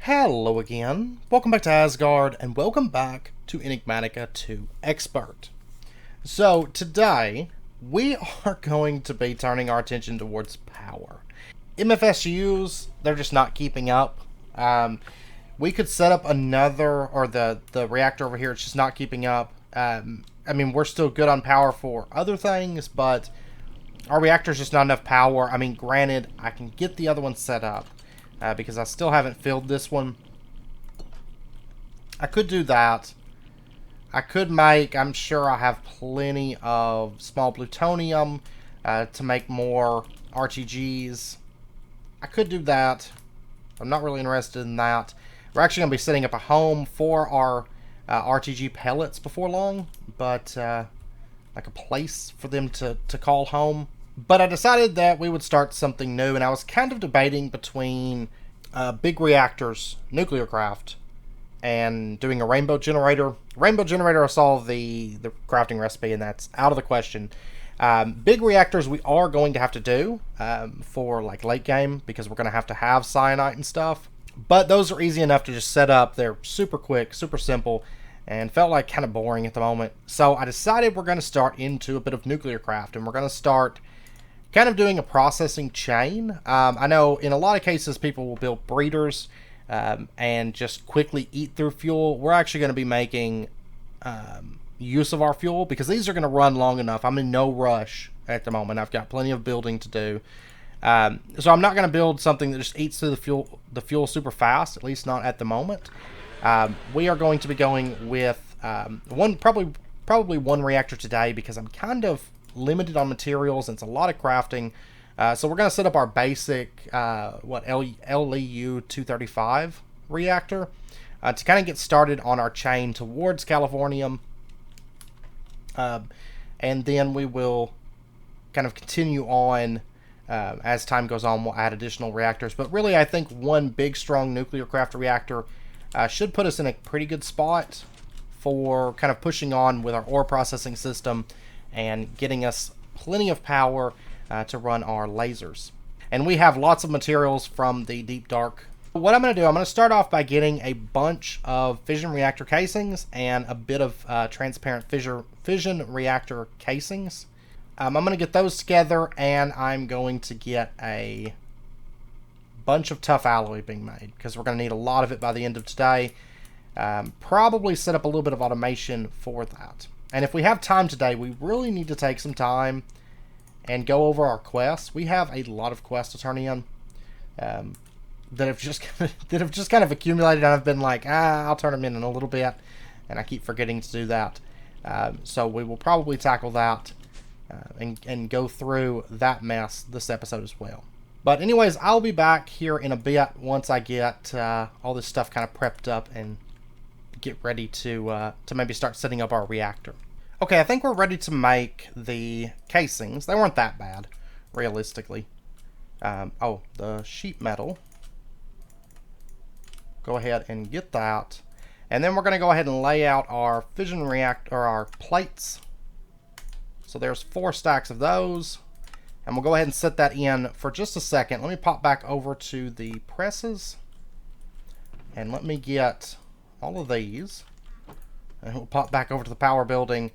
Hello again, welcome back to Asgard, and welcome back to Enigmatica 2 Expert. So, today, we are going to be turning our attention towards power. MFSUs, they're just not keeping up. We could set up another, or the reactor over here, it's just not keeping up. I mean, we're still good on power for other things, but our reactor's just not enough power. I mean, granted, I can get the other one set up. Because I still haven't filled this one. I could do that. I could make, I'm sure I have plenty of small plutonium to make more RTGs. I could do that. I'm not really interested in that. We're actually going to be setting up a home for our RTG pellets before long. But like a place for them to call home. But I decided that we would start something new, and I was kind of debating between big reactors, nuclearcraft, and doing a rainbow generator. Rainbow generator, I saw the crafting recipe, and that's out of the question. Big reactors we are going to have to do for like late game, because we're going to have cyanite and stuff. But those are easy enough to just set up. They're super quick, super simple, and felt like kind of boring at the moment. So I decided we're going to start into a bit of nuclearcraft, and we're going to start kind of doing a processing chain. I know in a lot of cases people will build breeders and just quickly eat through fuel. We're actually going to be making use of our fuel because these are going to run long enough. I'm in no rush at the moment. I've got plenty of building to do. So I'm not going to build something that just eats through the fuel super fast, at least not at the moment. We are going to be going with probably one reactor today because I'm kind of limited on materials and it's a lot of crafting. So we're going to set up our basic LEU 235 reactor to kind of get started on our chain towards Californium. And then we will kind of continue on as time goes on. We'll add additional reactors. But really, I think one big, strong nuclearcraft reactor should put us in a pretty good spot for kind of pushing on with our ore processing system and getting us plenty of power to run our lasers. And we have lots of materials from the Deep Dark. What I'm going to do, I'm going to start off by getting a bunch of fission reactor casings and a bit of transparent fission reactor casings. I'm going to get those together, and I'm going to get a bunch of tough alloy being made because we're going to need a lot of it by the end of today. Probably set up a little bit of automation for that. And if we have time today, we really need to take some time and go over our quests. We have a lot of quests to turn in that have just kind of accumulated, and I've been like, I'll turn them in a little bit, and I keep forgetting to do that. So we will probably tackle that and go through that mess this episode as well. But anyways, I'll be back here in a bit once I get all this stuff kind of prepped up and get ready to maybe start setting up our reactor. Okay, I think we're ready to make the casings. They weren't that bad, realistically. The sheet metal. Go ahead and get that. And then we're going to go ahead and lay out our fission reactor, or our plates. So there's 4 stacks of those. And we'll go ahead and set that in for just a second. Let me pop back over to the presses. And let me get all of these. And we'll pop back over to the power building.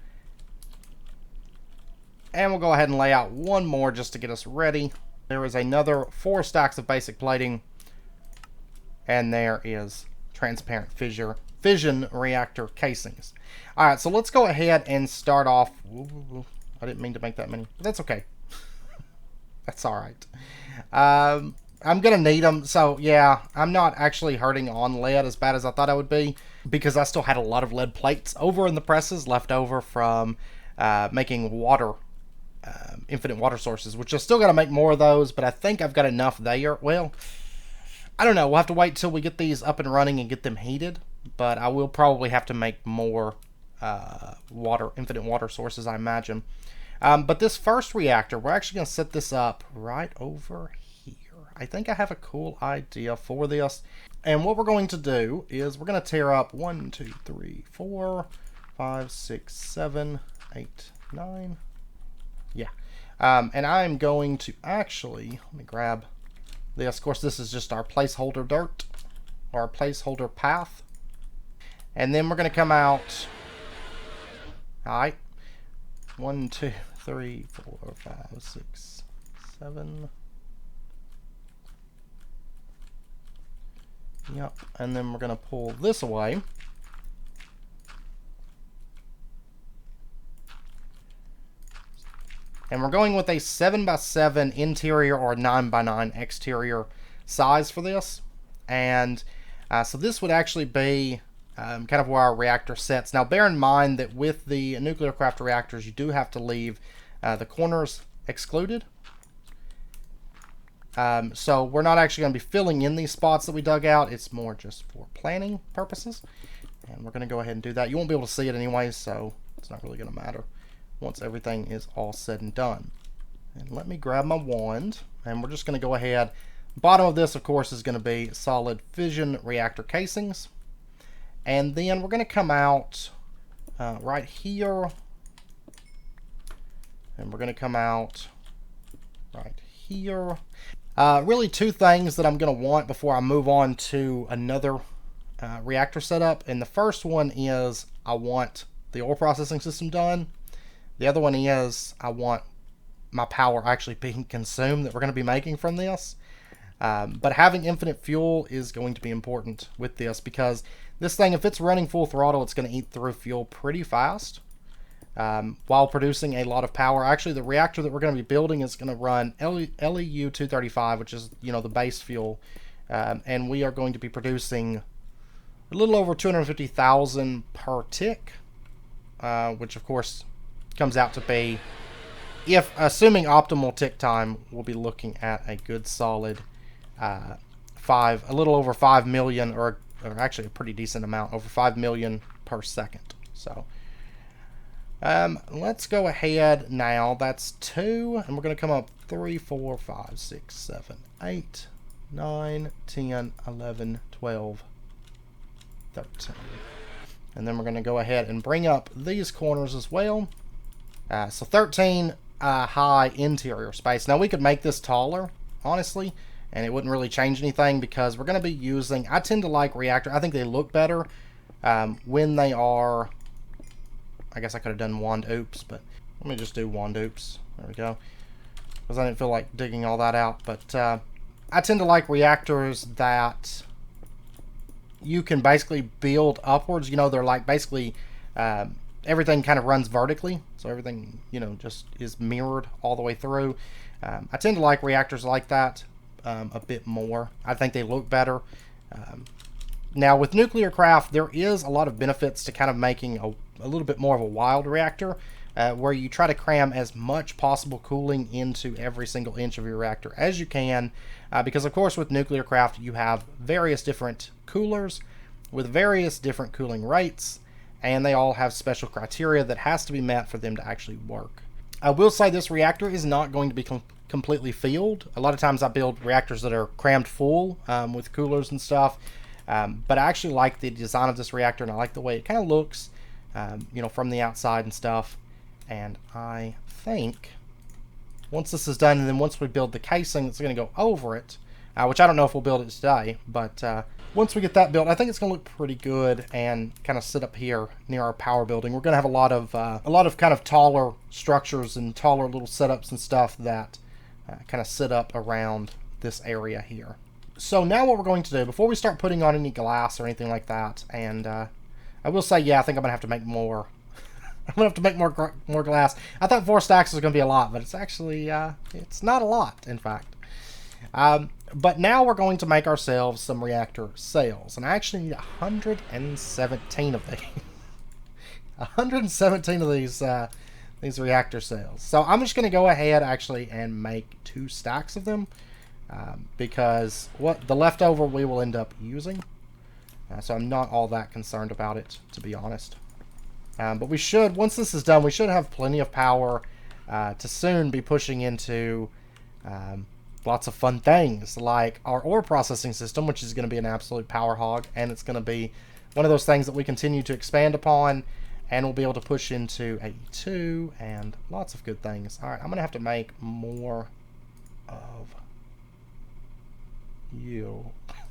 And we'll go ahead and lay out one more just to get us ready. There is another 4 stacks of basic plating. And there is transparent fission reactor casings. Alright, so let's go ahead and start off. I didn't mean to make that many, but that's okay. That's alright. I'm going to need them. So, yeah, I'm not actually hurting on lead as bad as I thought I would be, because I still had a lot of lead plates over in the presses left over from making water, infinite water sources, which I still got to make more of those, but I think I've got enough there. Well, I don't know. We'll have to wait till we get these up and running and get them heated, but I will probably have to make more infinite water sources, I imagine. But this first reactor, we're actually going to set this up right over here. I think I have a cool idea for this. And what we're going to do is we're going to tear up 1, 2, 3, 4, 5, 6, 7, 8, 9. Yeah. And I'm going to actually, let me grab this. Of course, this is just our placeholder dirt. or a placeholder path. And then we're going to come out. Alright. 1, 2, 3, 4, 5, 6, 7. Yep. And then we're going to pull this away. And we're going with a 7x7 interior or 9x9 exterior size for this. And so this would actually be kind of where our reactor sits. Now bear in mind that with the nuclearcraft reactors, you do have to leave the corners excluded. So we're not actually going to be filling in these spots that we dug out. It's more just for planning purposes. And we're going to go ahead and do that. You won't be able to see it anyway, so it's not really going to matter once everything is all said and done. And let me grab my wand, and we're just going to go ahead. Bottom of this, of course, is going to be solid fission reactor casings. And then we're going to come out right here. And we're going to come out right here. Really two things that I'm going to want before I move on to another reactor setup. And the first one is I want the oil processing system done. The other one is I want my power actually being consumed that we're going to be making from this. But having infinite fuel is going to be important with this, because this thing, if it's running full throttle, it's going to eat through fuel pretty fast while producing a lot of power. Actually, the reactor that we're going to be building is going to run LEU 235, which is, you know, the base fuel. And we are going to be producing a little over 250,000 per tick, which of course comes out to be, if assuming optimal tick time, we'll be looking at a good solid a little over 5 million, or actually a pretty decent amount, over 5 million per second. So let's go ahead now. That's 2, and we're going to come up 3, 4, 5, 6, 7, 8, 9, 10, 11, 12, 13. And then we're going to go ahead and bring up these corners as well. So 13 high interior space. Now we could make this taller, honestly, and it wouldn't really change anything, because we're going to be using, I tend to like reactor. I think they look better when they are, I guess I could have done wand oops, but let me just do wand oops. There we go. Because I didn't feel like digging all that out. But I tend to like reactors that you can basically build upwards. You know, they're like basically everything kind of runs vertically, so everything, you know, just is mirrored all the way through. I tend to like reactors like that a bit more. I think they look better. Now with nuclearcraft, there is a lot of benefits to kind of making a little bit more of a wild reactor, where you try to cram as much possible cooling into every single inch of your reactor as you can, because of course with nuclearcraft you have various different coolers with various different cooling rates, and they all have special criteria that has to be met for them to actually work. I will say this reactor is not going to be completely filled. A lot of times I build reactors that are crammed full with coolers and stuff, but I actually like the design of this reactor, and I like the way it kind of looks, you know, from the outside and stuff. And I think once this is done, and then once we build the casing that's going to go over it, which I don't know if we'll build it today, but once we get that built, I think it's going to look pretty good and kind of sit up here near our power building. We're going to have a lot of kind of taller structures and taller little setups and stuff that kind of sit up around this area here. So now what we're going to do, before we start putting on any glass or anything like that, and I will say, yeah, I think I'm going to have to make more. I'm going to have to make more glass. I thought 4 stacks was going to be a lot, but it's actually, it's not a lot, in fact. But now we're going to make ourselves some reactor sails, and I actually need 117 of these. 117 of these reactor sails. So I'm just going to go ahead actually and make 2 stacks of them, because what the leftover we will end up using. So I'm not all that concerned about it, to be honest. But we should, once this is done, we should have plenty of power to soon be pushing into lots of fun things like our ore processing system, which is going to be an absolute power hog, and it's going to be one of those things that we continue to expand upon, and we'll be able to push into AE2 and lots of good things. All right, I'm going to have to make more of you.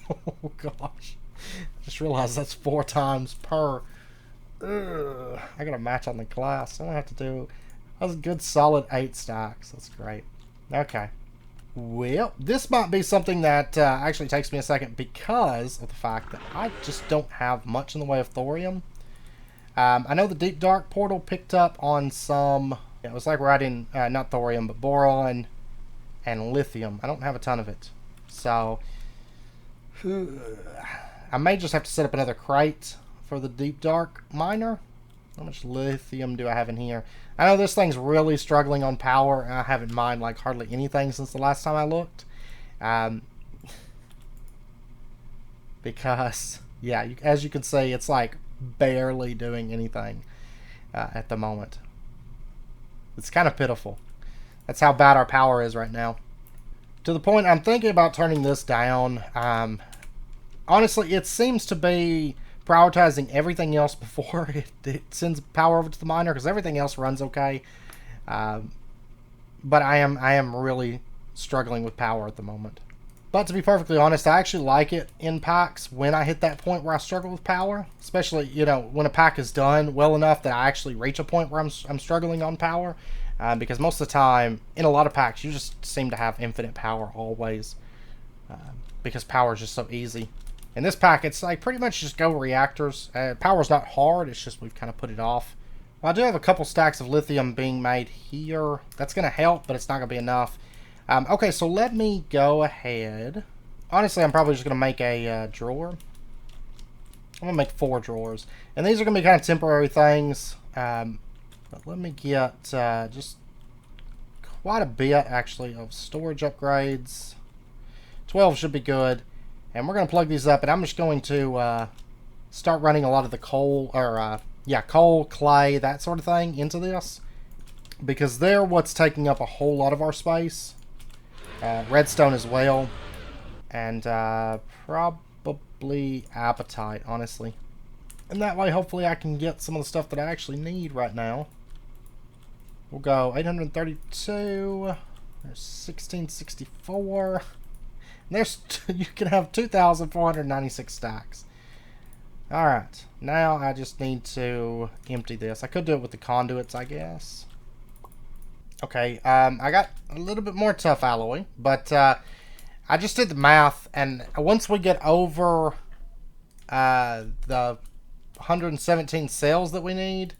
Oh gosh. Just realized that's 4 times per. Ugh, I got a match on the glass. I'm gonna have to do. That's a good solid 8 stacks. That's great. Okay. Well, this might be something that actually takes me a second because of the fact that I just don't have much in the way of thorium. I know the Deep Dark portal picked up on some. It was like riding not thorium but boron and lithium. I don't have a ton of it, so I may just have to set up another crate for the Deep Dark miner. How much lithium do I have in here? I know this thing's really struggling on power, and I haven't mined like hardly anything since the last time I looked. Because, yeah, as you can see, it's like barely doing anything at the moment. It's kind of pitiful. That's how bad our power is right now. To the point I'm thinking about turning this down. Honestly, it seems to be prioritizing everything else before it sends power over to the miner, because everything else runs okay. But I am really struggling with power at the moment. But to be perfectly honest, I actually like it in packs when I hit that point where I struggle with power. Especially, you know, when a pack is done well enough that I actually reach a point where I'm struggling on power. Because most of the time, in a lot of packs, you just seem to have infinite power always. Because power is just so easy. In this pack, it's like pretty much just go reactors. Power's not hard, it's just we've kind of put it off. Well, I do have a couple stacks of lithium being made here. That's going to help, but it's not going to be enough. Okay, so let me go ahead. Honestly, I'm probably just going to make a drawer. I'm going to make 4 drawers. And these are going to be kind of temporary things. But let me get just quite a bit, actually, of storage upgrades. 12 should be good. And we're going to plug these up, and I'm just going to start running a lot of the coal, or coal, clay, that sort of thing into this. Because they're what's taking up a whole lot of our space. Redstone as well. And probably apatite, honestly. And that way, hopefully, I can get some of the stuff that I actually need right now. We'll go 832. There's 1664. There's you can have 2,496 stacks. Alright, now I just need to empty this. I could do it with the conduits, I guess. Okay, I got a little bit more tough alloy, but I just did the math, and once we get over the 117 cells that we need,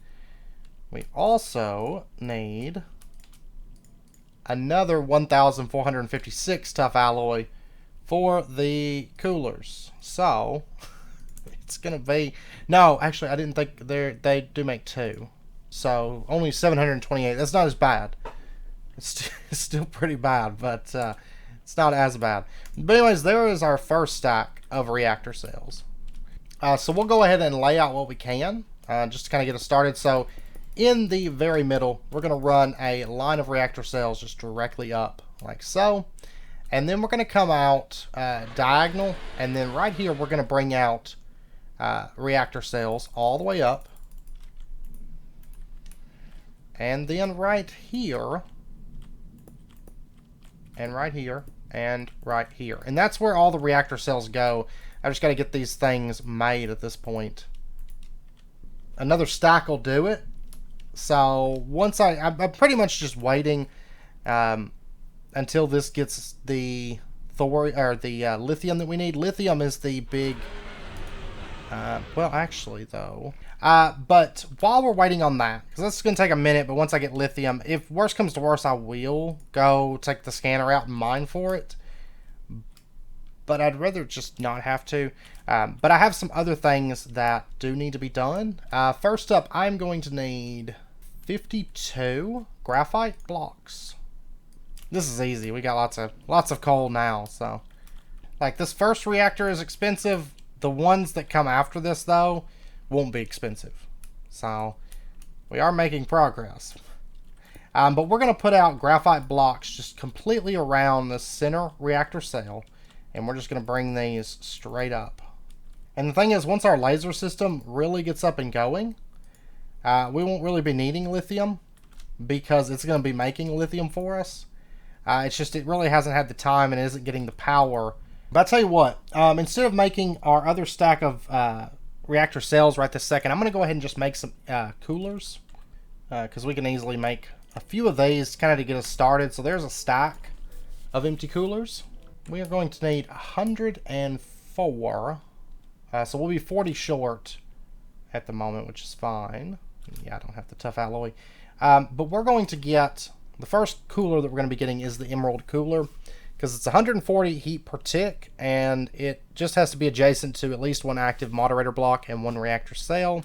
we also need another 1,456 tough alloy for the coolers. So it's gonna be, no, actually I didn't think they do make 2, so only 728. That's not as bad. It's still pretty bad, but it's not as bad. But anyways, there is our first stack of reactor cells. So we'll go ahead and lay out what we can just to kind of get us started. So in the very middle, we're going to run a line of reactor cells just directly up like so. And then we're going to come out diagonal. And then right here, we're going to bring out reactor cells all the way up. And then right here, and right here, and right here. And that's where all the reactor cells go. I just got to get these things made at this point. Another stack will do it. So once I'm pretty much just waiting until this gets the lithium that we need. Lithium is the big. Well, actually, though. But while we're waiting on that, because that's going to take a minute, but once I get lithium, if worse comes to worse, I will go take the scanner out and mine for it. But I'd rather just not have to. But I have some other things that do need to be done. First up, I'm going to need 52 graphite blocks. This is easy. We got lots of coal now, so like this first reactor is expensive. The ones that come after this though won't be expensive. So we are making progress. But we're going to put out graphite blocks just completely around the center reactor cell, and we're just going to bring these straight up. And the thing is, once our laser system really gets up and going, we won't really be needing lithium because it's going to be making lithium for us. It's just it really hasn't had the time and isn't getting the power But I tell you what, instead of making our other stack of reactor cells right this second, I'm going to go ahead and just make some coolers. Because we can easily make a few of these kind of to get us started. So there's a stack of empty coolers. We are going to need 104. So we'll be 40 short at the moment, which is fine. Yeah, I don't have the tough alloy. But we're going to get, the first cooler that we're going to be getting is the Emerald Cooler. Because it's 140 heat per tick, and it just has to be adjacent to at least one active moderator block and one reactor cell.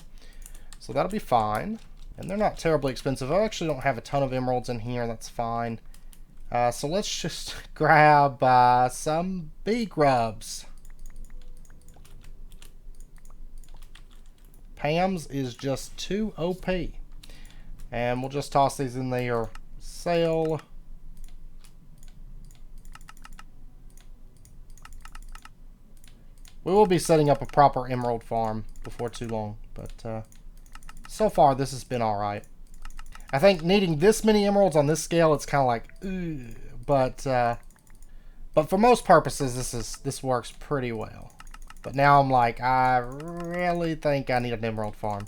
So that'll be fine. And they're not terribly expensive. I actually don't have a ton of emeralds in here. That's fine. So let's just grab some bee grubs. Pam's is just too OP. And we'll just toss these in there. Sale. We will be setting up a proper emerald farm before too long, but so far this has been alright. I think needing this many emeralds on this scale, it's kind of like, ugh, but for most purposes, this works pretty well. But now I'm like, I really think I need an emerald farm.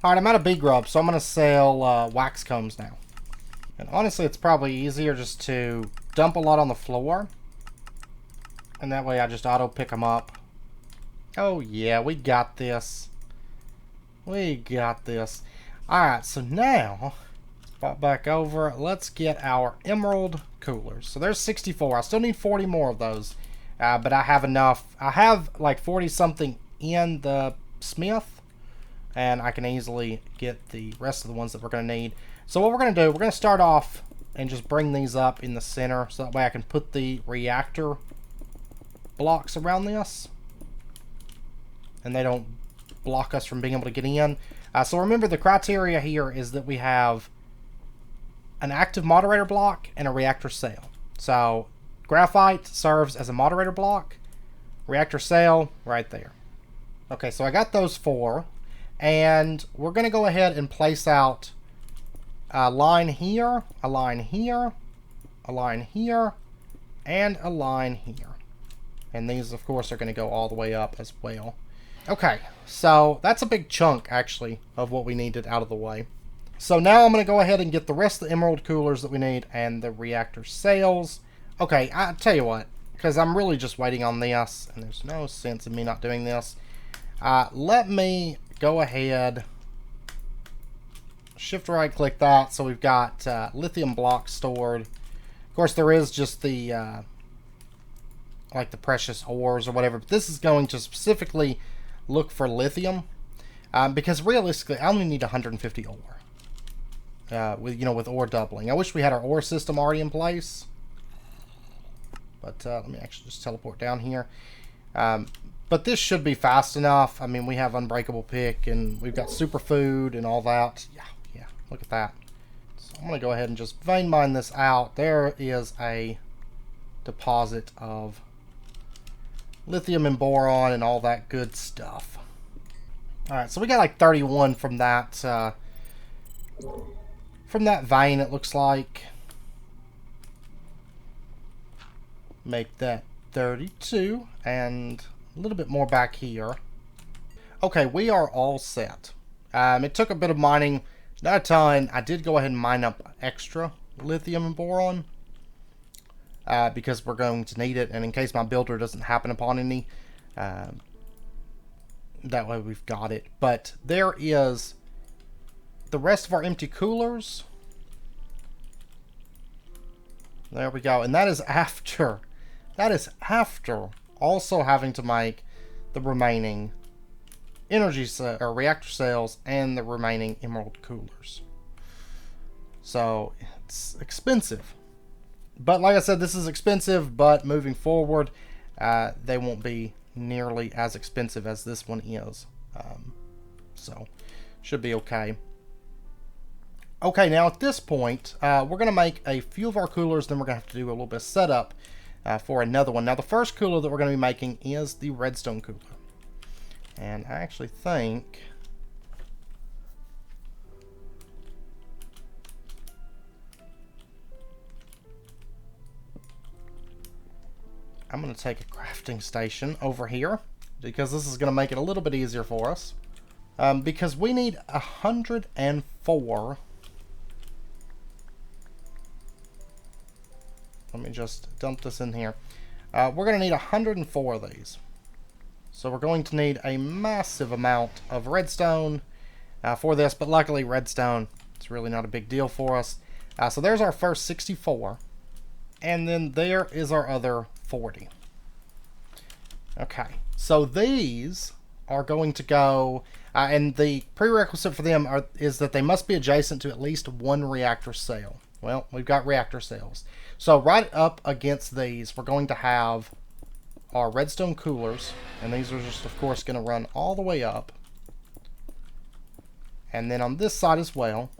Alright, I'm out of bee grub, so I'm going to sell wax combs now. And honestly, it's probably easier just to dump a lot on the floor. And that way I just auto pick them up. Oh yeah, we got this. We got this. Alright, so now, pop back over. Let's get our Emerald Coolers. So there's 64. I still need 40 more of those. But I have enough. I have like 40 something in the smith. And I can easily get the rest of the ones that we're going to need. So what we're going to do, we're going to start off and just bring these up in the center. So that way I can put the reactor blocks around this, and they don't block us from being able to get in. So remember, the criteria here is that we have an active moderator block and a reactor cell. So graphite serves as a moderator block, reactor cell right there. Okay, so I got those 4, and we're going to go ahead and place out a line here, a line here, a line here, and a line here. And these, of course, are going to go all the way up as well. Okay, so that's a big chunk, actually, of what we needed out of the way. So now I'm going to go ahead and get the rest of the emerald coolers that we need and the reactor cells. Okay, I'll tell you what, because I'm really just waiting on this, and there's no sense in me not doing this. Let me go ahead, shift right click that, so we've got lithium blocks stored. Of course, there is just the like the precious ores or whatever, but this is going to specifically look for lithium, because realistically I only need 150 ore, with ore doubling. I wish we had our ore system already in place, but let me actually just teleport down here. But this should be fast enough. I mean, we have unbreakable pick, and we've got superfood and all that. Yeah, look at that. So I'm going to go ahead and just vein mine this out. There is a deposit of lithium and boron and all that good stuff. Alright, so we got like 31 from that vein, it looks like. Make that 32, and a little bit more back here. Okay, we are all set. It took a bit of mining, not a ton. I did go ahead and mine up extra lithium and boron, because we're going to need it, and in case my builder doesn't happen upon any, that way we've got it. But there is the rest of our empty coolers. There we go, and that is after also having to make the remaining reactor cells and the remaining emerald coolers. So it's expensive. But like I said, this is expensive, but moving forward, they won't be nearly as expensive as this one is. So, should be okay. Okay, now at this point, we're going to make a few of our coolers, then we're going to have to do a little bit of setup for another one. Now, the first cooler that we're going to be making is the Redstone Cooler. And I actually think... I'm going to take a crafting station over here because this is going to make it a little bit easier for us. Because we need 104. Let me just dump this in here. We're going to need 104 of these. So we're going to need a massive amount of redstone for this, but luckily redstone, it's really not a big deal for us. So there's our first 64. And then there is our other 40. Okay, so these are going to go, and the prerequisite for them is that they must be adjacent to at least one reactor cell. Well, we've got reactor cells. So right up against these, we're going to have our redstone coolers, and these are just, of course, going to run all the way up. And then on this side as well.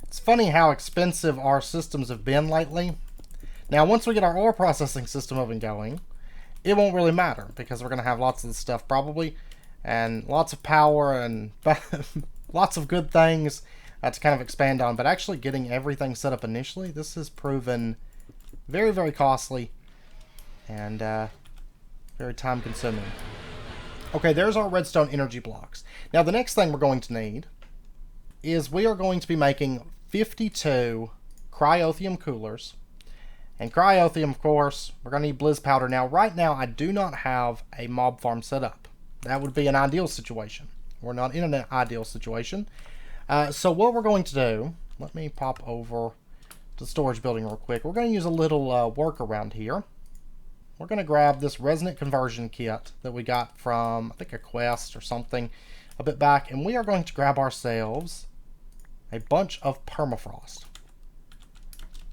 It's funny how expensive our systems have been lately. Now, once we get our ore processing system up and going, it won't really matter because we're going to have lots of the stuff probably, and lots of power and lots of good things to kind of expand on. But actually getting everything set up initially, this has proven very, very costly and very time consuming. Okay, there's our redstone energy blocks. Now, the next thing we're going to need is we are going to be making 52 cryothium coolers. And cryothium, of course, we're going to need blizz powder. Now, right now, I do not have a mob farm set up. That would be an ideal situation. We're not in an ideal situation. So what we're going to do, let me pop over to the storage building real quick. We're going to use a little workaround here. We're going to grab this resonant conversion kit that we got from, I think, a quest or something a bit back. And we are going to grab ourselves a bunch of permafrost.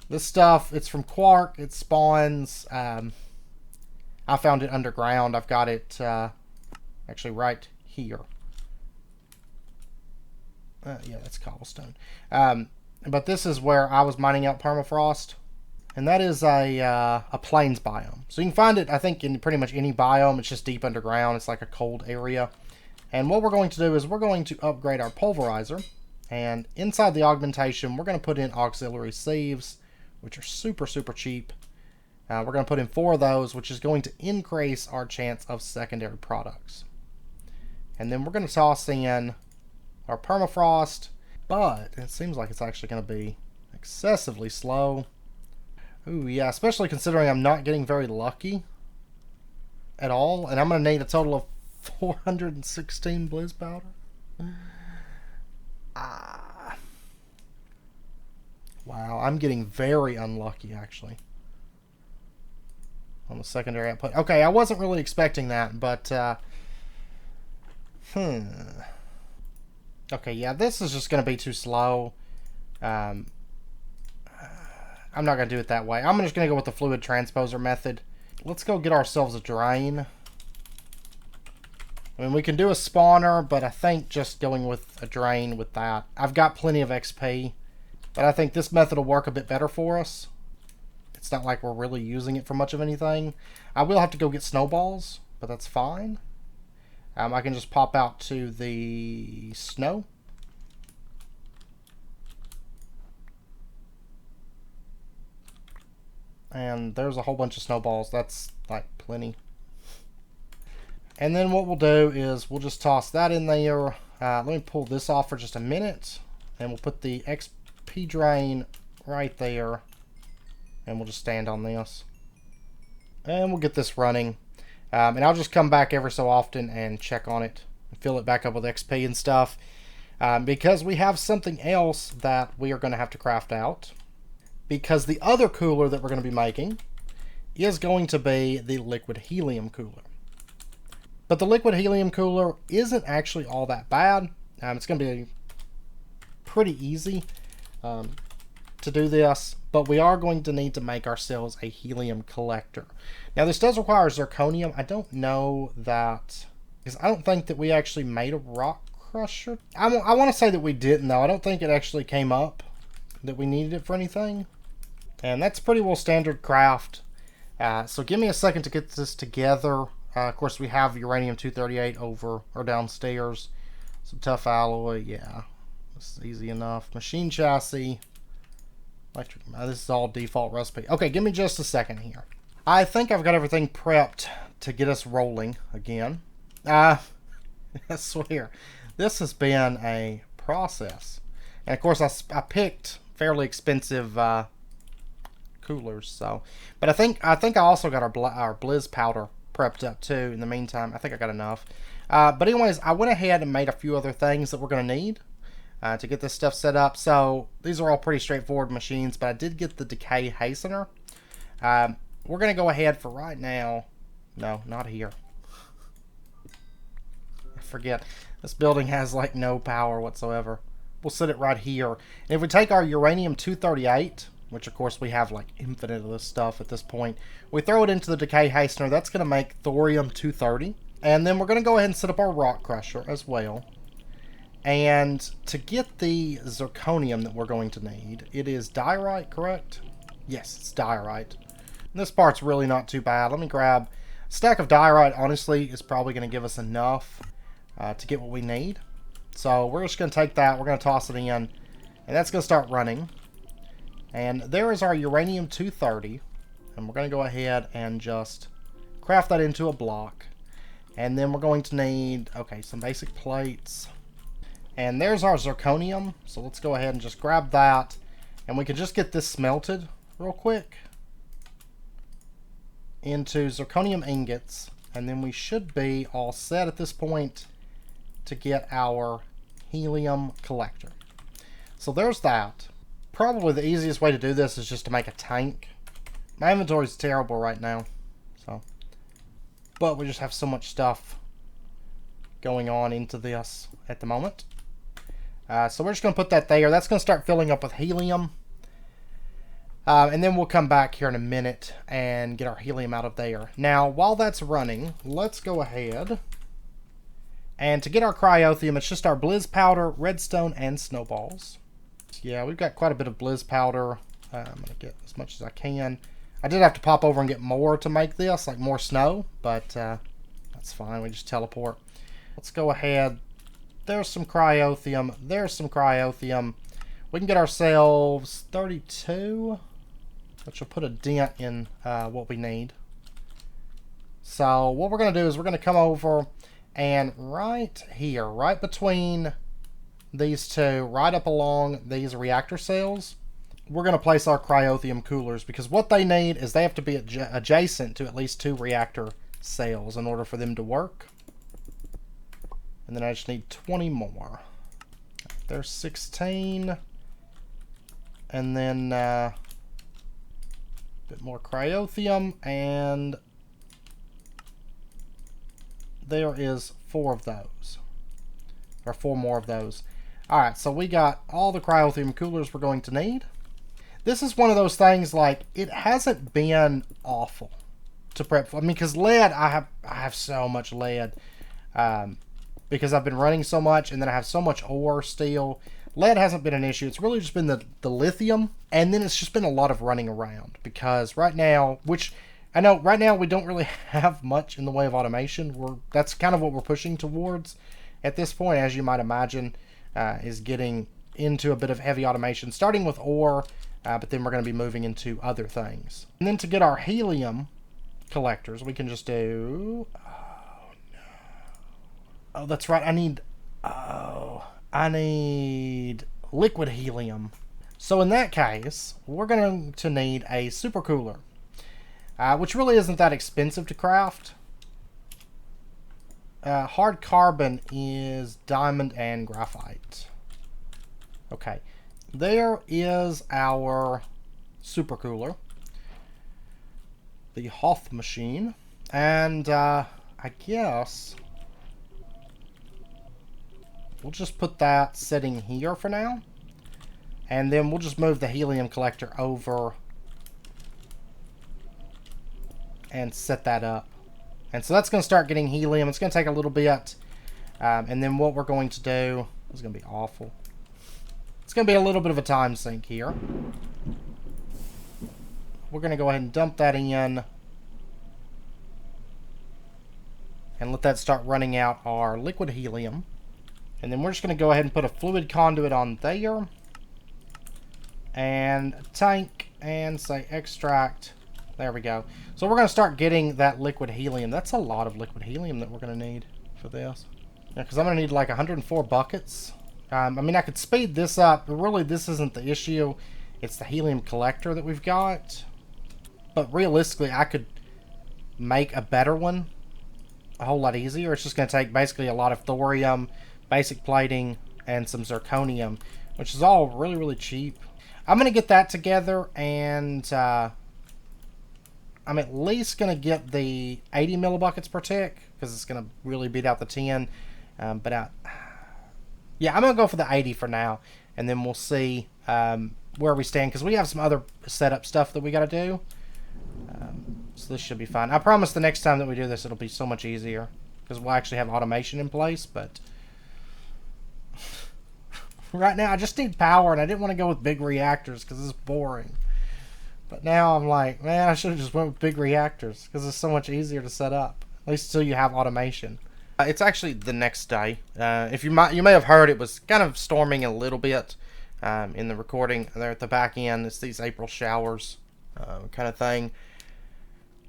This stuff, it's from Quark. It spawns. I found it underground. I've got it actually right here. Yeah, that's cobblestone. But this is where I was mining out permafrost. And that is a plains biome. So you can find it, I think, in pretty much any biome. It's just deep underground. It's like a cold area. And what we're going to do is we're going to upgrade our pulverizer. And inside the augmentation, we're going to put in auxiliary sieves, which are super, super cheap. We're going to put in 4 of those, which is going to increase our chance of secondary products. And then we're going to toss in our permafrost, but it seems like it's actually going to be excessively slow. Ooh, yeah, especially considering I'm not getting very lucky at all. And I'm going to need a total of 416 blizz powder. Wow, I'm getting very unlucky, actually, on the secondary output. Okay, I wasn't really expecting that, but, okay, yeah, this is just going to be too slow. I'm not going to do it that way. I'm just going to go with the fluid transposer method. Let's go get ourselves a drain. I mean, we can do a spawner, but I think just going with a drain with that. I've got plenty of XP. But I think this method will work a bit better for us. It's not like we're really using it for much of anything. I will have to go get snowballs, but that's fine. I can just pop out to the snow. And there's a whole bunch of snowballs. That's like plenty. And then what we'll do is we'll just toss that in there. Let me pull this off for just a minute. And we'll put the XP drain right there. And we'll just stand on this. And we'll get this running. And I'll just come back every so often and check on it. And fill it back up with XP and stuff. Because we have something else that we are going to have to craft out. Because the other cooler that we're going to be making is going to be the liquid helium cooler. But the liquid helium cooler isn't actually all that bad. It's going to be pretty easy to do this. But we are going to need to make ourselves a helium collector. Now this does require zirconium. I don't know that, because I don't think that we actually made a rock crusher. I want to say that we didn't though. I don't think it actually came up that we needed it for anything. And that's pretty well standard craft. So give me a second to get this together. Of course we have uranium-238 over or downstairs. Some tough alloy, yeah. This is easy enough. Machine chassis. Electric, this is all default recipe. Okay, give me just a second here. I think I've got everything prepped to get us rolling again. I swear, this has been a process. And of course, I picked fairly expensive coolers. So, but I think I also got our blizz powder prepped up too. In the meantime, I think I got enough. But anyways, I went ahead and made a few other things that we're going to need to get this stuff set up. So these are all pretty straightforward machines, but I did get the decay hastener. We're going to go ahead for right now. No, not here. I forget. This building has like no power whatsoever. We'll set it right here. And if we take our uranium-238, which of course we have like infinite of this stuff at this point, we throw it into the decay hastener, that's going to make thorium-230. And then we're going to go ahead and set up our rock crusher as well. And to get the zirconium that we're going to need, it is diorite, correct? Yes, it's diorite. And this part's really not too bad. Let me grab a stack of diorite. Honestly, is probably going to give us enough to get what we need. So we're just going to take that. We're going to toss it in. And that's going to start running. And there is our uranium-230. And we're going to go ahead and just craft that into a block. And then we're going to need, okay, some basic plates. And there's our zirconium. So let's go ahead and just grab that. And we can just get this smelted real quick into zirconium ingots. And then we should be all set at this point to get our Helium Collector. So there's that. Probably the easiest way to do this is just to make a tank. My inventory is terrible right now. But we just have so much stuff going on into this at the moment. So we're just going to put that there. That's going to start filling up with helium. And then we'll come back here in a minute and get our helium out of there. Now, while that's running, let's go ahead. And to get our cryothium, it's just our blizz powder, redstone, and snowballs. Yeah, we've got quite a bit of blizz powder. I'm going to get as much as I can. I did have to pop over and get more to make this, like more snow, but that's fine. We just teleport. Let's go ahead. There's some cryothium. There's some cryothium. We can get ourselves 32, which will put a dent in what we need. So what we're going to do is we're going to come over and right here, right between these two, right up along these reactor cells, we're going to place our cryothium coolers, because what they need is they have to be adjacent to at least 2 reactor cells in order for them to work. And then I just need 20 more. There's 16. And then a bit more cryothium, and there is 4 of those. Or 4 more of those. Alright, so we got all the cryothium coolers we're going to need. This is one of those things, like, it hasn't been awful to prep for. I mean, because lead, I have so much lead. Because I've been running so much, and then I have so much ore still. Lead hasn't been an issue. It's really just been the lithium, and then it's just been a lot of running around. Because right now, which I know right now we don't really have much in the way of automation. That's kind of what we're pushing towards at this point, as you might imagine, is getting into a bit of heavy automation, starting with ore. But then we're going to be moving into other things. And then to get our helium collectors, we can just do... Oh, no. Oh, that's right. I need liquid helium. So in that case, we're going to need a supercooler, which really isn't that expensive to craft. Hard carbon is diamond and graphite. Okay. There is our supercooler, the Hoth machine, and I guess we'll just put that sitting here for now, and then we'll just move the helium collector over and set that up. And so that's going to start getting helium. It's going to take a little bit, and then what we're going to do is going to be awful. It's going to be a little bit of a time sink here. We're going to go ahead and dump that in and let that start running out our liquid helium. And then we're just going to go ahead and put a fluid conduit on there. And a tank, and say extract There we go. So we're going to start getting that liquid helium. That's a lot of liquid helium that we're going to need for this. Yeah, because I'm going to need like 104 buckets. I mean, I could speed this up, but really this isn't the issue. It's the helium collector that we've got. But realistically, I could make a better one a whole lot easier. It's just going to take basically a lot of thorium, basic plating, and some zirconium, which is all really, really cheap. I'm going to get that together, and I'm at least going to get the 80 millibuckets per tick, because it's going to really beat out the 10. Yeah, I'm going to go for the 80 for now, and then we'll see where we stand, because we have some other setup stuff that we got to do. So this should be fine. I promise the next time that we do this, it'll be so much easier, because we'll actually have automation in place, but right now I just need power, and I didn't want to go with big reactors because it's boring. But now I'm like, man, I should have just went with big reactors because it's so much easier to set up, at least until you have automation. It's actually the next day. If you may have heard, it was kind of storming a little bit in the recording there at the back end. It's these April showers kind of thing.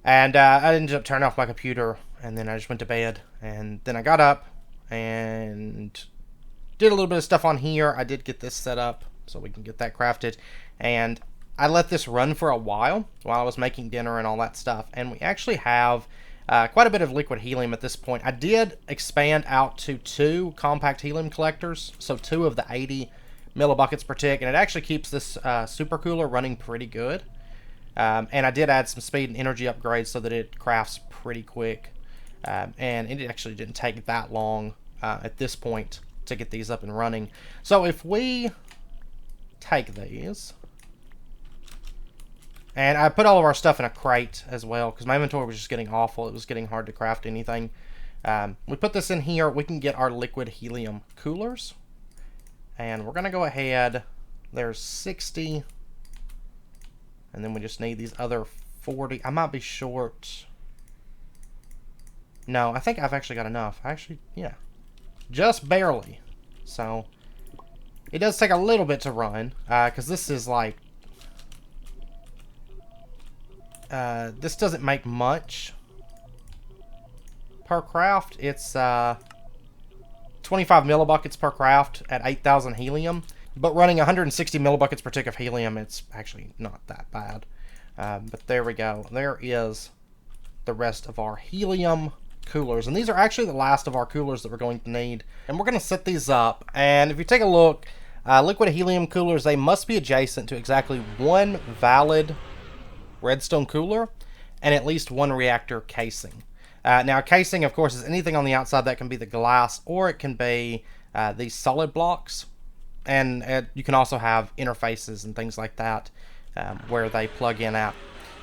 And I ended up turning off my computer, and then I just went to bed. And then I got up and did a little bit of stuff on here. I did get this set up so we can get that crafted. And I let this run for a while I was making dinner and all that stuff. And we actually have quite a bit of liquid helium at this point. I did expand out to 2 compact helium collectors, so 2 of the 80 millibuckets per tick, and it actually keeps this super cooler running pretty good. And I did add some speed and energy upgrades so that it crafts pretty quick. And it actually didn't take that long at this point to get these up and running. So if we take these, and I put all of our stuff in a crate as well, because my inventory was just getting awful. It was getting hard to craft anything. We put this in here. We can get our liquid helium coolers. And we're going to go ahead. There's 60. And then we just need these other 40. I might be short. No, I think I've actually got enough. Actually, yeah. Just barely. So, it does take a little bit to run. Because this is like... this doesn't make much per craft. It's 25 millibuckets per craft at 8,000 helium. But running 160 millibuckets per tick of helium, it's actually not that bad. But there we go. There is the rest of our helium coolers. And these are actually the last of our coolers that we're going to need. And we're going to set these up. And if you take a look, liquid helium coolers, they must be adjacent to exactly 1 valid redstone cooler and at least 1 reactor casing. Now, casing, of course, is anything on the outside. That can be the glass, or it can be these solid blocks. And you can also have interfaces and things like that where they plug in at.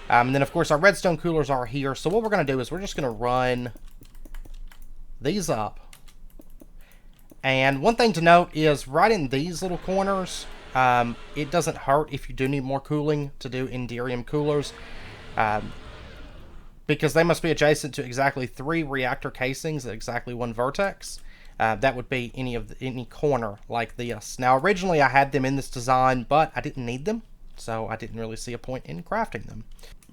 And then, of course, our redstone coolers are here. So what we're going to do is we're just going to run these up. And one thing to note is right in these little corners, it doesn't hurt if you do need more cooling to do Enderium coolers. Because they must be adjacent to exactly 3 reactor casings at exactly 1 vertex. That would be any corner like this. Now, originally I had them in this design, but I didn't need them, so I didn't really see a point in crafting them.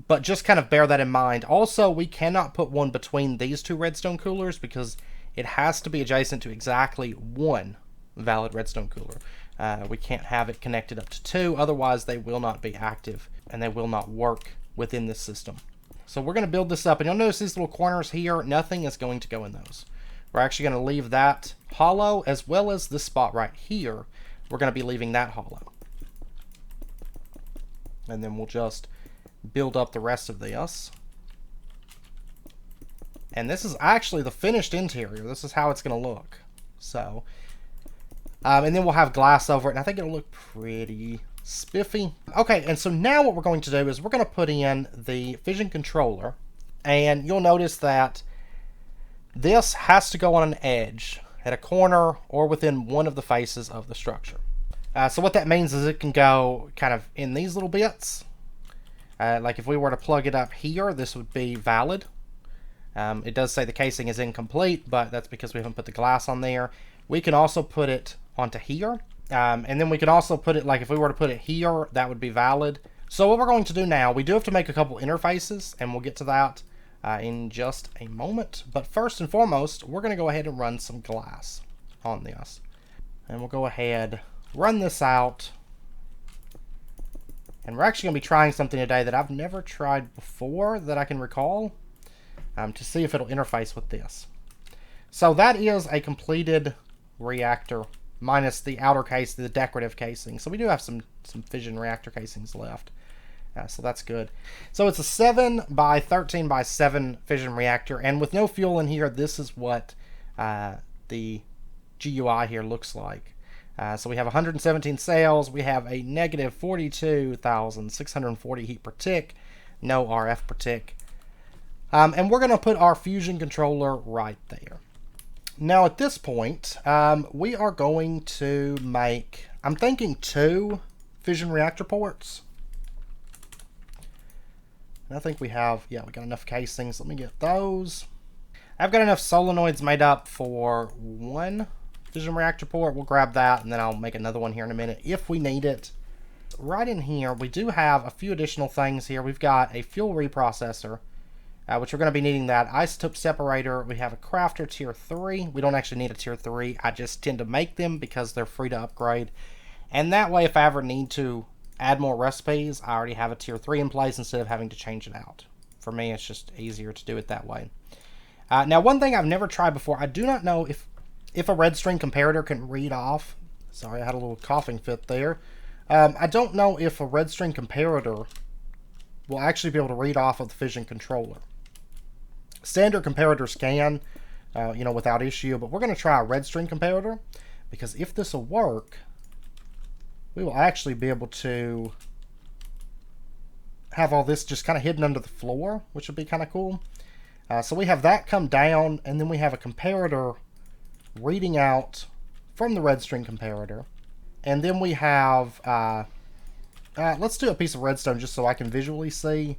But just kind of bear that in mind. Also, we cannot put one between these 2 redstone coolers because it has to be adjacent to exactly 1 valid redstone cooler. We can't have it connected up to 2, otherwise they will not be active and they will not work within this system. So we're going to build this up, and you'll notice these little corners here, nothing is going to go in those. We're actually going to leave that hollow, as well as this spot right here. We're going to be leaving that hollow. And then we'll just build up the rest of this. And this is actually the finished interior. This is how it's going to look. So, and then we'll have glass over it, and I think it'll look pretty spiffy. Okay, and so now what we're going to do is we're going to put in the fission controller, and you'll notice that this has to go on an edge at a corner or within one of the faces of the structure. So what that means is it can go kind of in these little bits. Like if we were to plug it up here, this would be valid. It does say the casing is incomplete, but that's because we haven't put the glass on there. We can also put it onto here. And then we can also put it, like if we were to put it here, that would be valid. So what we're going to do now, we do have to make a couple interfaces, and we'll get to that in just a moment. But first and foremost, we're going to go ahead and run some glass on this. And we'll go ahead, run this out. And we're actually going to be trying something today that I've never tried before that I can recall, to see if it'll interface with this. So that is a completed reactor, minus the outer case, the decorative casing. So we do have some fission reactor casings left. So that's good. So it's a 7 by 13 by 7 fission reactor, and with no fuel in here, this is what the GUI here looks like. So we have 117 cells. We have a negative 42,640 heat per tick, no RF per tick. And we're going to put our fusion controller right there. Now at this point, we are going to make, I'm thinking 2 fission reactor ports. And I think we have, yeah, we got enough casings. Let me get those. I've got enough solenoids made up for 1 fission reactor port. We'll grab that, and then I'll make another one here in a minute if we need it. Right in here, we do have a few additional things here. We've got a fuel reprocessor, which we're going to be needing that. Isotope separator. We have a crafter tier 3. We don't actually need a tier 3. I just tend to make them because they're free to upgrade. And that way, if I ever need to add more recipes, I already have a tier 3 in place instead of having to change it out. For me, it's just easier to do it that way. Now, one thing I've never tried before, I do not know if a red string comparator can read off. Sorry, I had a little coughing fit there. I don't know if a red string comparator will actually be able to read off of the fission controller. Standard comparators can, without issue, but we're going to try a red string comparator, because if this will work, we will actually be able to have all this just kind of hidden under the floor, which would be kind of cool. So we have that come down, and then we have a comparator reading out from the red string comparator. And then we have, let's do a piece of redstone just so I can visually see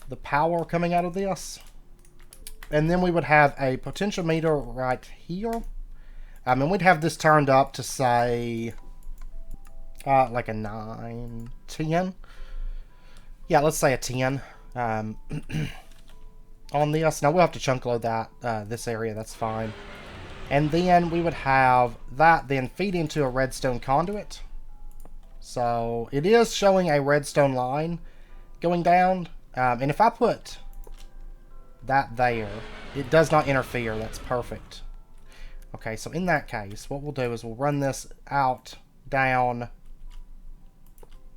the power coming out of this. And then we would have a potentiometer right here. And we'd have this turned up to say, like a 9, 10. Yeah, let's say a 10 on this. Now we'll have to chunk load that, this area, that's fine. And then we would have that then feed into a redstone conduit. So it is showing a redstone line going down. And if I put that there, it does not interfere. That's perfect. Okay, so in that case, what we'll do is we'll run this out, down,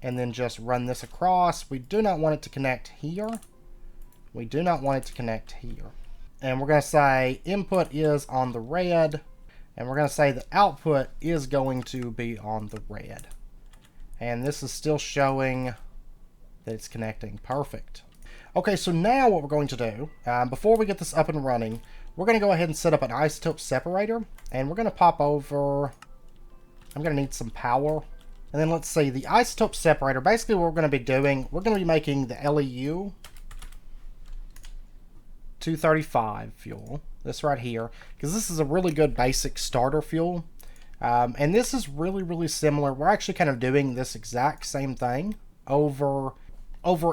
and then just run this across. We do not want it to connect here. We do not want it to connect here. And we're going to say input is on the red, and we're going to say the output is going to be on the red. And this is still showing that it's connecting. Perfect. Okay, so now what we're going to do, before we get this up and running, we're going to go ahead and set up an isotope separator, and we're going to pop over, I'm going to need some power. And then let's see, the isotope separator, basically what we're going to be doing, we're going to be making the LEU 235 fuel, this right here, because this is a really good basic starter fuel. And this is really similar. We're actually kind of doing this exact same thing over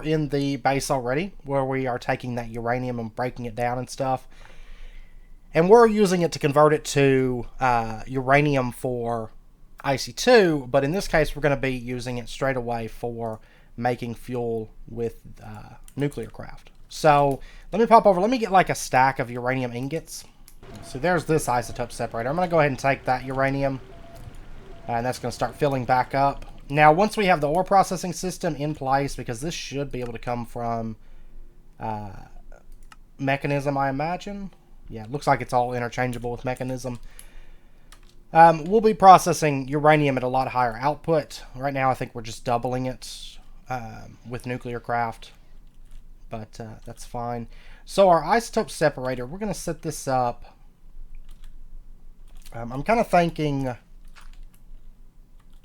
in the base already, where we are taking that uranium and breaking it down and stuff. And we're using it to convert it to uranium for IC2, but in this case we're going to be using it straight away for making fuel with nuclearcraft. So let me pop over, let me get like a stack of uranium ingots. So there's this isotope separator. I'm going to go ahead and take that uranium, and that's going to start filling back up. Now once we have the ore processing system in place, because this should be able to come from mechanism, I imagine. Yeah, it looks like it's all interchangeable with mechanism. We'll be processing uranium at a lot higher output. Right now I think we're just doubling it with nuclearcraft, but that's fine. So our isotope separator, we're going to set this up. I'm kind of thinking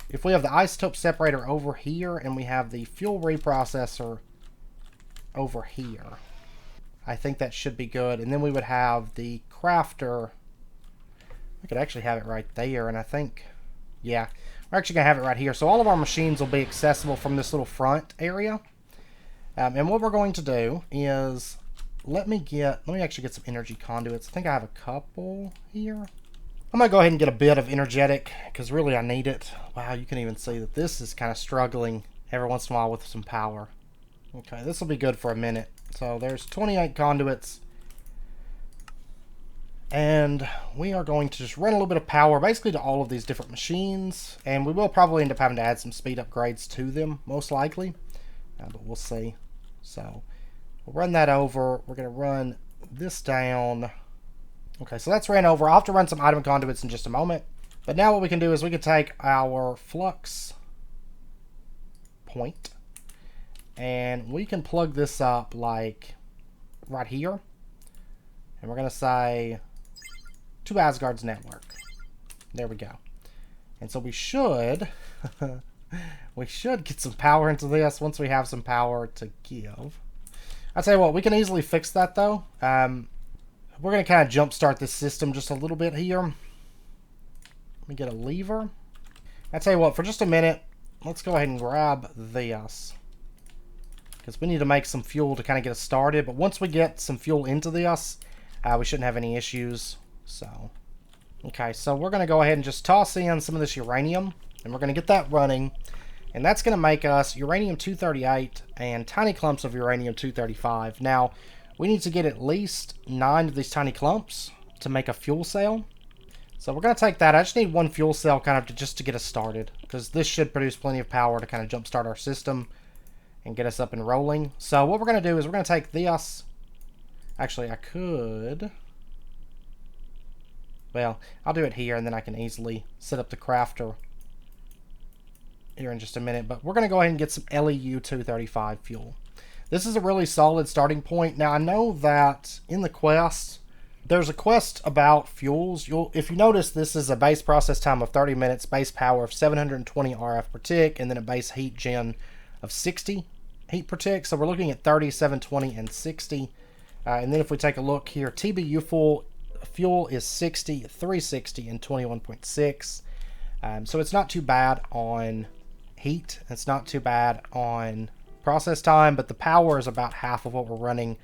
if we have the isotope separator over here and we have the fuel reprocessor over here, I think that should be good. And then we would have the crafter. I could actually have it right there, and I think, yeah, We're actually going to have it right here. So all of our machines will be accessible from this little front area. And what we're going to do is, let me actually get some energy conduits. I think I have a couple here. I'm going to go ahead and get a bit of energetic, because really I need it. Wow, you can even see that this is kind of struggling every once in a while with some power. Okay, this will be good for a minute. So there's 28 conduits. And we are going to just run a little bit of power basically to all of these different machines. And we will probably end up having to add some speed upgrades to them, most likely. But we'll see. So we'll run that over. We're going to run this down. Okay, so that's ran over. I'll have to run some item conduits in just a moment. But now what we can do is we can take our flux point and we can plug this up like right here. And we're going to say to Asgard's network. There we go. And so we should we should get some power into this once we have some power to give. I'll tell you what, we can easily fix that though. We're going to kind of jumpstart this system just a little bit here. Let me get a lever. I'll tell you what, for just a minute, let's go ahead and grab this. Because we need to make some fuel to kind of get us started. But once we get some fuel into this, we shouldn't have any issues. So, okay, so we're going to go ahead and just toss in some of this uranium. And we're going to get that running. And that's going to make us uranium-238 and tiny clumps of uranium-235. Now, we need to get at least 9 of these tiny clumps to make a fuel cell. So we're going to take that. I just need one fuel cell kind of just to get us started. Because this should produce plenty of power to kind of jumpstart our system and get us up and rolling. So what we're going to do is we're going to take this. Actually, I could. Well, I'll do it here and then I can easily set up the crafter here in just a minute. But we're going to go ahead and get some LEU-235 fuel. This is a really solid starting point. Now, I know that in the quest, there's a quest about fuels. If you notice, this is a base process time of 30 minutes, base power of 720 RF per tick, and then a base heat gen of 60 heat per tick. So we're looking at 30, 720, and 60. And then if we take a look here, TBU fuel is 60, 360, and 21.6. So it's not too bad on heat. It's not too bad on process time, but the power is about half of what we're running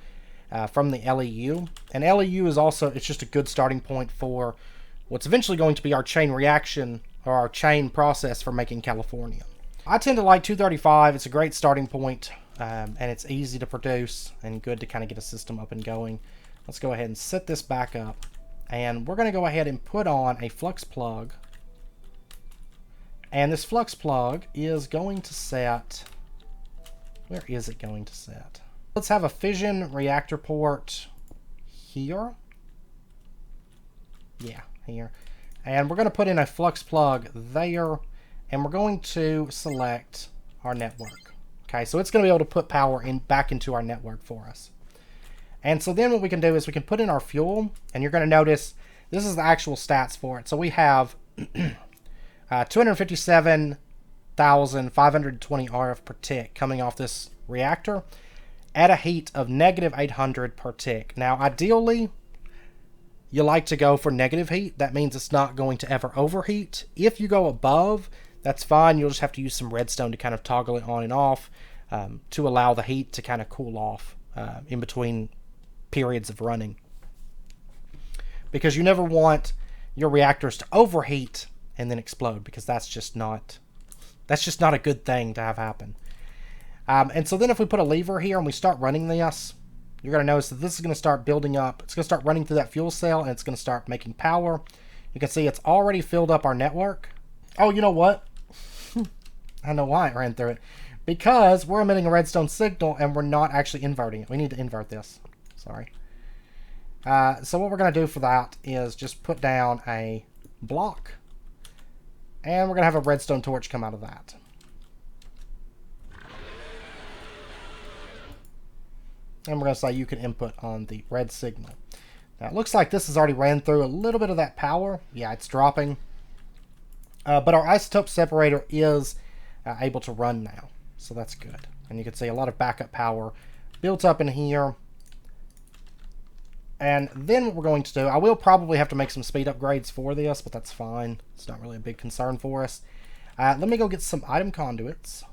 from the LEU. And LEU is also, it's just a good starting point for what's eventually going to be our chain reaction or our chain process for making California. I tend to like 235. It's a great starting point, and it's easy to produce and good to kind of get a system up and going. Let's go ahead and set this back up. And we're going to go ahead and put on a flux plug. And this flux plug is going to set... Where is it going to set? Let's have a fission reactor port here. Yeah, here. And we're going to put in a flux plug there. And we're going to select our network. Okay, so it's going to be able to put power back into our network for us. And so then what we can do is we can put in our fuel. And you're going to notice this is the actual stats for it. So we have 257,520 RF per tick coming off this reactor at a heat of -800 per tick. Now, ideally, you like to go for negative heat. That means it's not going to ever overheat. If you go above, that's fine. You'll just have to use some redstone to kind of toggle it on and off to allow the heat to kind of cool off in between periods of running. Because you never want your reactors to overheat and then explode, because that's just not a good thing to have happen. And so then if we put a lever here and we start running this, you're going to notice that this is going to start building up. It's going to start running through that fuel cell, and it's going to start making power. You can see it's already filled up our network. Oh, you know what? I know why it ran through it. Because we're emitting a redstone signal and we're not actually inverting it. We need to invert this. Sorry. So what we're going to do for that is just put down a block. And we're going to have a redstone torch come out of that. And we're going to say you can input on the red signal. Now it looks like this has already ran through a little bit of that power. Yeah, it's dropping. But our isotope separator is able to run now. So that's good. And you can see a lot of backup power built up in here. And then what we're going to do, I will probably have to make some speed upgrades for this, but that's fine. It's not really a big concern for us. Let me go get some item conduits.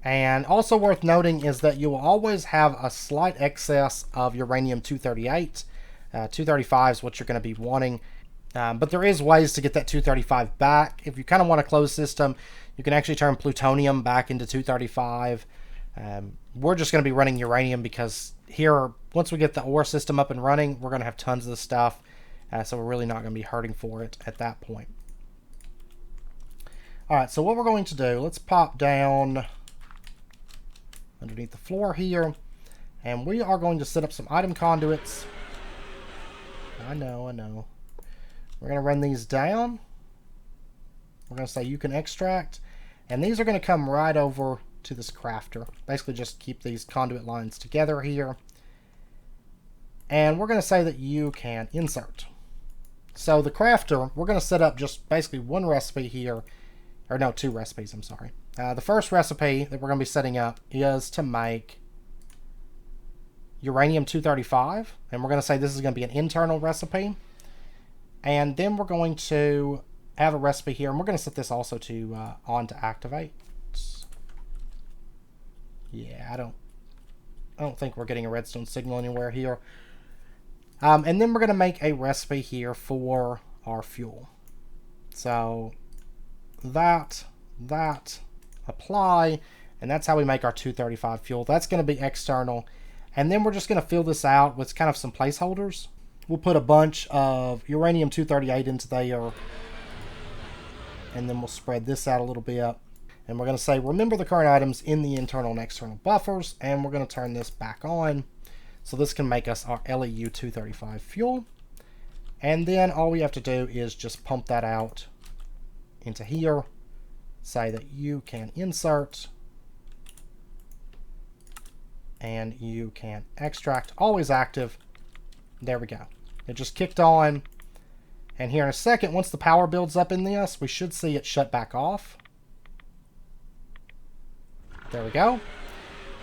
And also worth noting is that you will always have a slight excess of uranium-238. 235 is what you're going to be wanting. But there is ways to get that 235 back. If you kind of want a closed system, you can actually turn plutonium back into 235. We're just going to be running uranium because here, once we get the ore system up and running, we're going to have tons of the stuff. So we're really not going to be hurting for it at that point. Alright, so what we're going to do, let's pop down underneath the floor here. And we are going to set up some item conduits. I know. We're going to run these down. We're going to say you can extract. And these are going to come right over to this crafter. Basically just keep these conduit lines together here. And we're going to say that you can insert. So the crafter, we're going to set up just basically one recipe here. Or no, two recipes, I'm sorry. The first recipe that we're going to be setting up is to make uranium-235. And we're going to say this is going to be an internal recipe. And then we're going to have a recipe here. And we're going to set this also to on to activate. Yeah, I don't think we're getting a redstone signal anywhere here. And then we're going to make a recipe here for our fuel. So that, apply, and that's how we make our 235 fuel. That's going to be external. And then we're just going to fill this out with kind of some placeholders. We'll put a bunch of uranium-238 into there. And then we'll spread this out a little bit. And we're going to say, remember the current items in the internal and external buffers. And we're going to turn this back on. So this can make us our LEU-235 fuel. And then all we have to do is just pump that out into here. Say that you can insert. And you can extract. Always active. There we go. It just kicked on. And here in a second, once the power builds up in this, we should see it shut back off. There we go.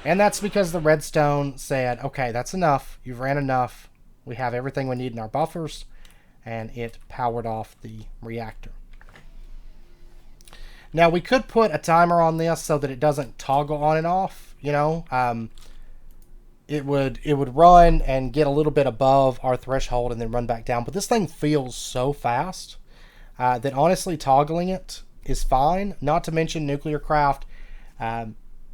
And that's because the redstone said, okay, that's enough. You've ran enough. We have everything we need in our buffers. And it powered off the reactor. Now, we could put a timer on this so that it doesn't toggle on and off. You know, it would run and get a little bit above our threshold and then run back down. But this thing feels so fast that honestly toggling it is fine. Not to mention nuclearcraft.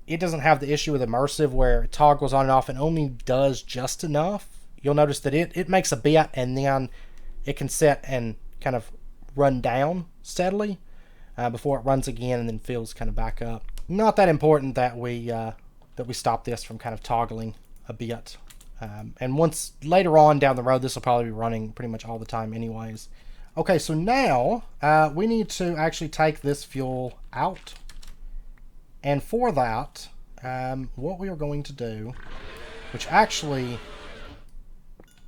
It doesn't have the issue with immersive where it toggles on and off and only does just enough. You'll notice that it makes a bit and then it can set and kind of run down steadily before it runs again and then fills kind of back up. Not that important that we stop this from kind of toggling a bit. And once later on down the road, this will probably be running pretty much all the time anyways. Okay, so now we need to actually take this fuel out. And for that, what we are going to do, which actually,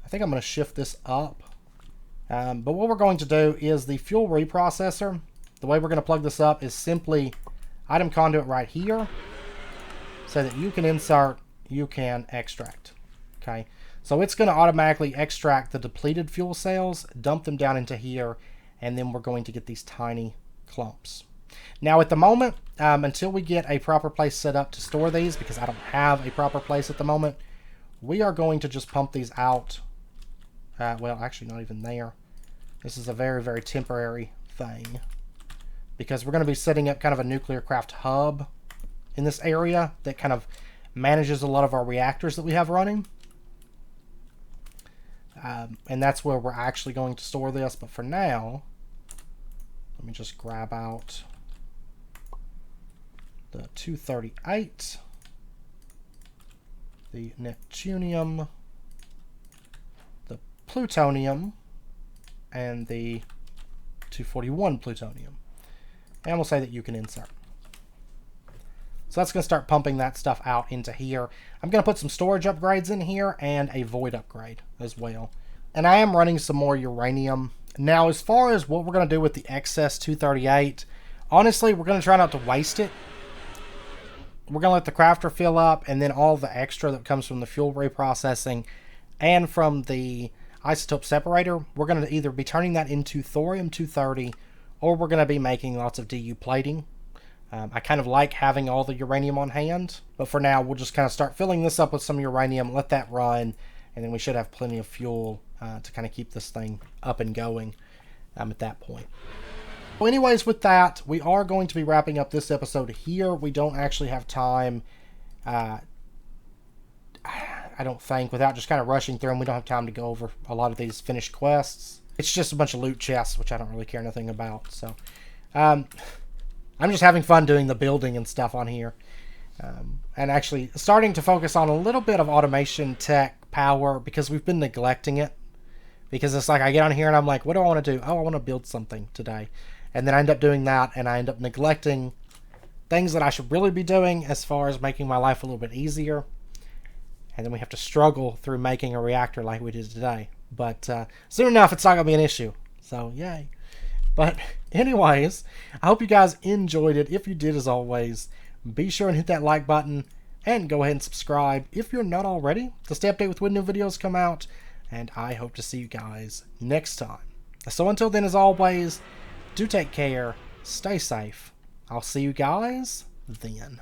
I think I'm going to shift this up. But what we're going to do is the Fuel Reprocessor. The way we're going to plug this up is simply item conduit right here. So that you can insert, you can extract. Okay, so it's going to automatically extract the depleted fuel cells, dump them down into here, and then we're going to get these tiny clumps. Now at the moment, until we get a proper place set up to store these, because I don't have a proper place at the moment, we are going to just pump these out. Well, actually not even there. This is a very, very temporary thing. Because we're going to be setting up kind of a nuclearcraft hub in this area that kind of manages a lot of our reactors that we have running. And that's where we're actually going to store this. But for now, let me just grab out the 238, the neptunium, the plutonium, and the 241 plutonium. And we'll say that you can insert. So that's going to start pumping that stuff out into here. I'm going to put some storage upgrades in here and a void upgrade as well. And I am running some more uranium. Now, as far as what we're going to do with the excess 238, honestly, we're going to try not to waste it. We're going to let the crafter fill up, and then all the extra that comes from the fuel reprocessing and from the isotope separator, we're going to either be turning that into thorium-230, or we're going to be making lots of DU plating. I kind of like having all the uranium on hand, but for now we'll just kind of start filling this up with some uranium, let that run, and then we should have plenty of fuel to kind of keep this thing up and going at that point. Well, anyways, with that, we are going to be wrapping up this episode here. We don't actually have time, I don't think, without just kind of rushing through them. We don't have time to go over a lot of these finished quests. It's just a bunch of loot chests, which I don't really care nothing about. So, I'm just having fun doing the building and stuff on here. And actually starting to focus on a little bit of automation tech power because we've been neglecting it. Because it's like I get on here and I'm like, what do I want to do? Oh, I want to build something today. And then I end up doing that, and I end up neglecting things that I should really be doing as far as making my life a little bit easier. And then we have to struggle through making a reactor like we did today. But soon enough, it's not going to be an issue. So, yay. But anyways, I hope you guys enjoyed it. If you did, as always, be sure and hit that like button and go ahead and subscribe if you're not already to stay updated with when new videos come out. And I hope to see you guys next time. So until then, as always, do take care, stay safe. I'll see you guys then.